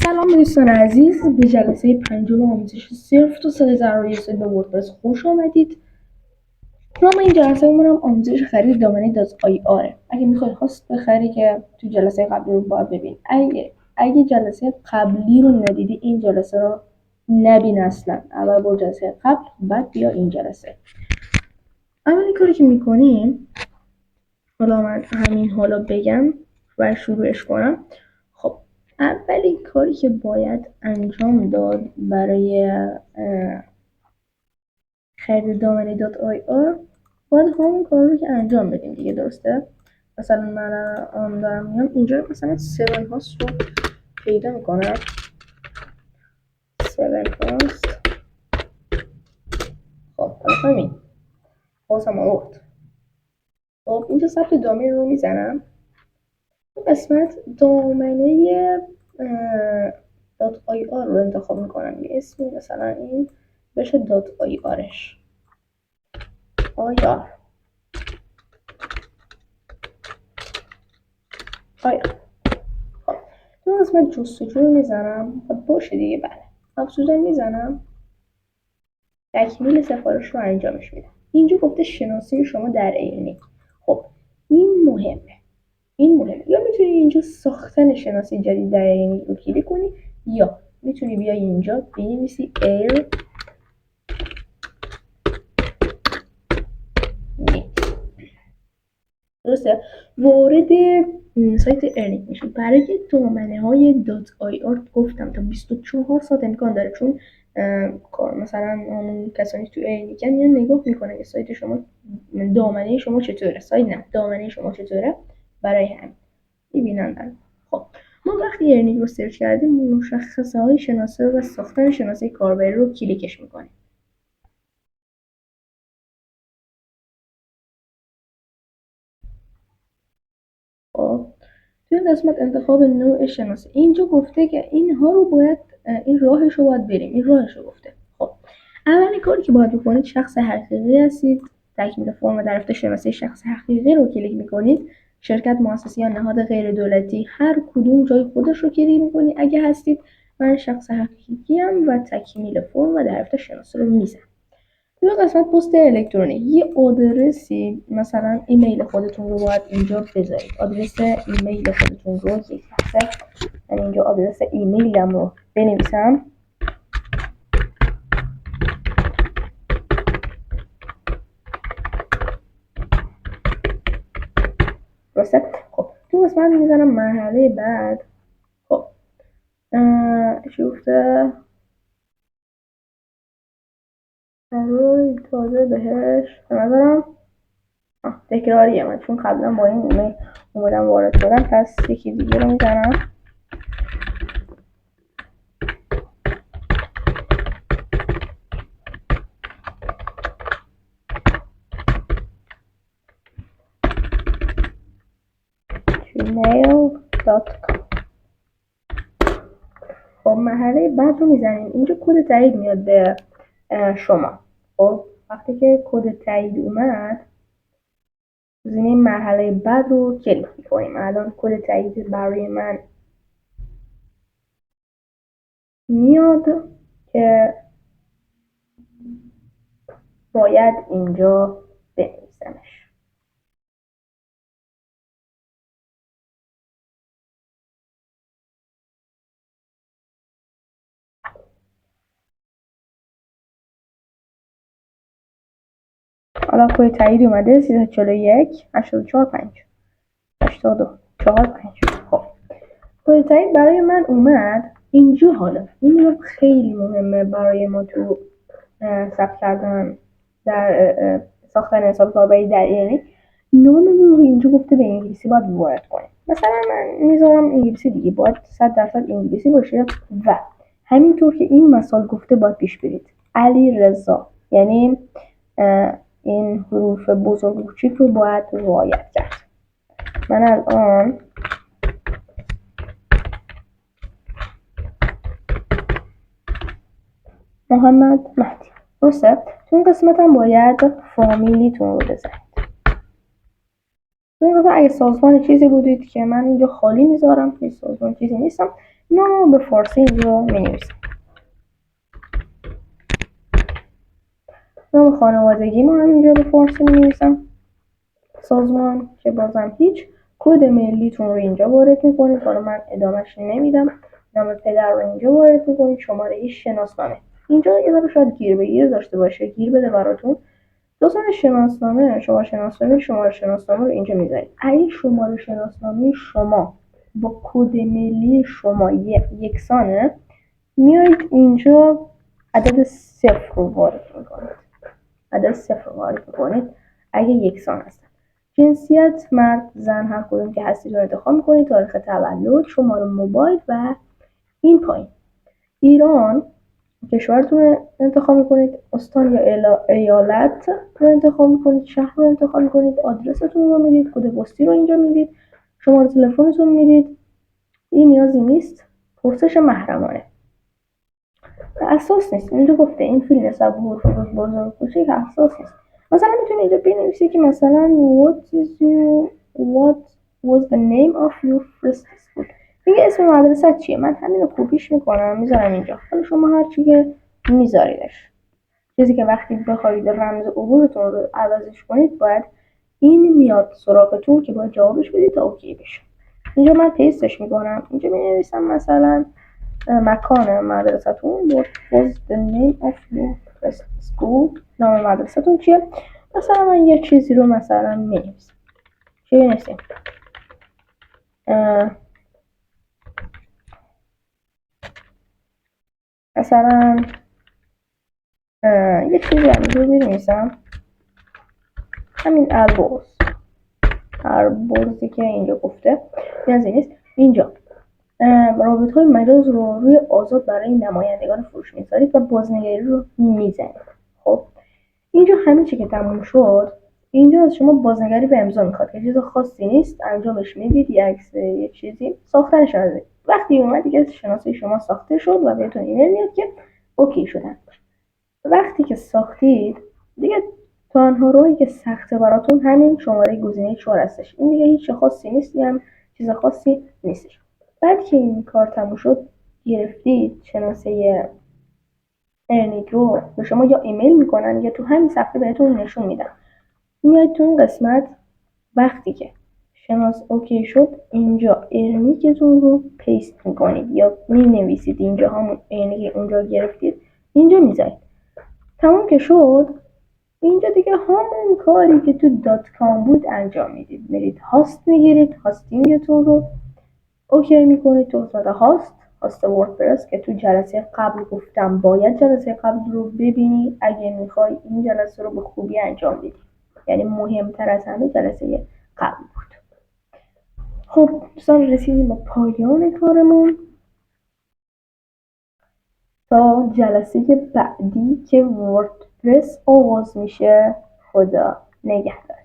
سلام دوستان عزیز، به جلسه پنجم آموزش صرف تو سال ضروری به وردپرس خوش آمدید. نام این جلسه هم آموزش خرید دامنه .ir. اگه میخوای هاست بخری که تو جلسه قبلی رو باید ببین. اگه جلسه قبلی رو ندیدی این جلسه رو نبین اصلا. اول با جلسه قبل بعد بیا این جلسه. اولین کاری که میکنیم، حالا من همین حالا بگم و شروعش کنم. خب اولین کاری که باید انجام داد برای خرید دامنه .ir باید همون کار رو که انجام بدیم دیگه، درسته؟ مثلا من دارم میام اینجا مثلا 7 هاست رو پیدا میکنم. 7 هاست. خب حالا همین بازم آورد. خب اینجا ثبت دامنه رو میزنم. قسمت دامنه .ir رو انتخاب میکنم. یه اسمی مثلا این بشه .irش آیا خب این قسمت جستجو رو میزنم. خب باشه دیگه، بله افزوده میزنم. تکمیل سفارش رو انجامش میدم. اینجا گفته شناسی شما در عینی. خب این مهمه. یا میتونی اینجا ساختن شناسی جدید در عینی رو کلیک کنی، یا میتونی بیای اینجا بنویسی ایر درسته، وارد سایت ارنینگ میشه. برای دامنه های .ir گفتم تا 24 ساعت امکان داره، چون مثلا کسانی تو ارنینگن یا نگاه میکنه که سایت شما دامنه شما چطوره، دامنه شما چطوره، برای هم میبینن. خب ما وقتی ارنینگ رو سرچ کردیم مشخصه های شناسه و ساختن شناسه کاربری رو کلیکش میکنیم. خب توی قسمت انتخاب نوع شناسه اینجا گفته که اینها رو باید این راهش رو باید بریم. این راهش رو گفته. خب اولین کاری که باید بکنید، شخص حقیقی هستید، تکمیل فرم درفت شناسه شخص حقیقی رو کلیک میکنید. شرکت، مؤسسه یا نهاد غیر دولتی هر کدوم جای خودش رو کلیک میکنید. اگه هستید من شخص حقیقی ام و تکمیل فرم و درفت شناسه رو میزنم. توی قسمت پست الکترونیک یه آدرسی، مثلا ایمیل خودتون رو باید اینجا بذارید. آدرس ایمیل خودتون رو یک لحظه من اینجا آدرس ایمیلم رو بنویسم. درسته؟ خب تو قسمت میزنم مرحله بعد. خب چی گفته؟ روی تازه بهش نظرم تکراریه، من چون قبلا با این ایمیل اومدم وارد شدم، پس یکی دیگه رو میزنم. gmail.com. خب مرحله بعد رو میزنیم. اینجا کد تایید میاد به شما. خب وقتی که کد تایید اومد زمین مرحله بعد رو کلیک میکنیم. الان کد تایید برای من میاد که باید اینجا بنویسمش. حالا کد تایید اومده 341 845 845. خب کد تایید برای من اومد اینجا. حالا این خیلی مهمه برای ما تو ثبت کردن در ساختن حساب کاربری در ایرانی. ناممون رو اینجا گفته به انگلیسی باید وارد کنیم. مثلا من میذارم انگلیسی دیگه، باید 100% انگلیسی باشه و همینطور که این مثال گفته باید پیش برید. علی رضا، یعنی این حروف بزرگ و کوچیک رو باید رعایت کرد. من الان محمد مهدی. درسته؟ تو این قسمت هم باید فامیلیتون رو بزنید. تو این قسمت اگه سازمان چیزی بودید که من اینجا خالی میذارم، هیچ سازمان چیزی نیستم، نام به فارسی اینجا می نویسم. نام خانوادگی ما هم اینجا به فارسی می نویسم. سازمان که بازم هیچ. کد ملیتون رو اینجا وارد میکنید. حالا من ادامهش نمیدم. نام پدر رو اینجا وارد میکنید. شماره شناسنامه اینجا یه ذره شاید گیر بگیر داشته باشه، گیر بده براتون. داستان شناسنامه، شماره شناسنامه رو اینجا میذارید. اگه شماره شناسنامه شما با کد ملی شما یکسانه، میایید اینجا عدد 0 رو وارد میکنید. عدد 0 رو وارد میکنید اگه یکسان هستن. جنسیت مرد زن هر کدوم که هستید رو انتخاب میکنید. تاریخ تولد، شماره موبایل و این پایین. ایران کشورتون رو انتخاب میکنید. استان یا ایالت رو انتخاب میکنید. شهر رو انتخاب میکنید. آدرستون رو میدید. کد پستی رو اینجا میدید. شماره تلفنتون میدید. این نیازی نیست. پرسش محرمانه اساس نیست. اینجا گفته این فیلم صبور فروز بزرگ کوچیک اساس نیست. مثلا میتونید اینجا بنویسید که مثلا what was the name of your first school. میگه اسم مدرسه چیه. من همین رو کپیش میکنم میذارم اینجا. حالا شما هر چی که میذاریدش، چیزی که وقتی بخواید رمز عبورتون رو عوضش کنید باید این میاد سراغتون که باید جوابش بدید تا اوکی بشه. اینجا من پیستش میکنم. اینجا مینویسم مثلا مکان مدرسه‌تون. what was the name of your first school. نام مدرسه‌تون چیه. مثلا من یه چیزی رو مثلا مینویسم. چی بنویسیم؟ مثلا یه چیزی رو بنویسم. همین البرزی که اینجا گفته نیازی نیست. اینجا رابطهای مجاز رو روی آزاد برای نمایندگان فروش میذارید و بازنگری رو میزنید. خب اینجا همه چی که تموم شد، اینجا از شما بازنگری به امضا میخواد که چیز خاصی نیست. انجامش میدید. یه عکس یه چیزی ساختنش رو وقتی اومد دیگه شناسه شما ساخته شد و بهتون ایمیل میاد که اوکی شدن. وقتی که ساختید دیگه تنها راهی که سخته براتون همین شماره گزینه 4 هستش. این دیگه هیچ خاصی نیست. هم چیز خاصی نیستش. بعد که این کار تموم شد گرفتید شناسه ارنیگ رو به شما یا ایمیل میکنن یا تو همین صفحه بهتون نشون میدن. میاد تو این قسمت وقتی که شناس اوکی شد اینجا ارنیگتون رو پیست میکنید یا مینویسید. اینجا همون ارنیگ اونجا گرفتید اینجا میذارید. تموم که شد اینجا دیگه همون کاری که تو .com بود انجام میدید. میرید هاست میگیرید. هاستینگتون رو اوکی میکنید تو قسمت هاست وردپرس که تو جلسه قبل گفتم باید جلسه قبل رو ببینی اگه میخوای این جلسه رو به خوبی انجام بدی. یعنی مهمتر از همه جلسه قبل بود. خب دوستان رسیدیم به پایان کارمون. تا جلسه بعدی که وردپرس آغاز میشه خدا نگهدار.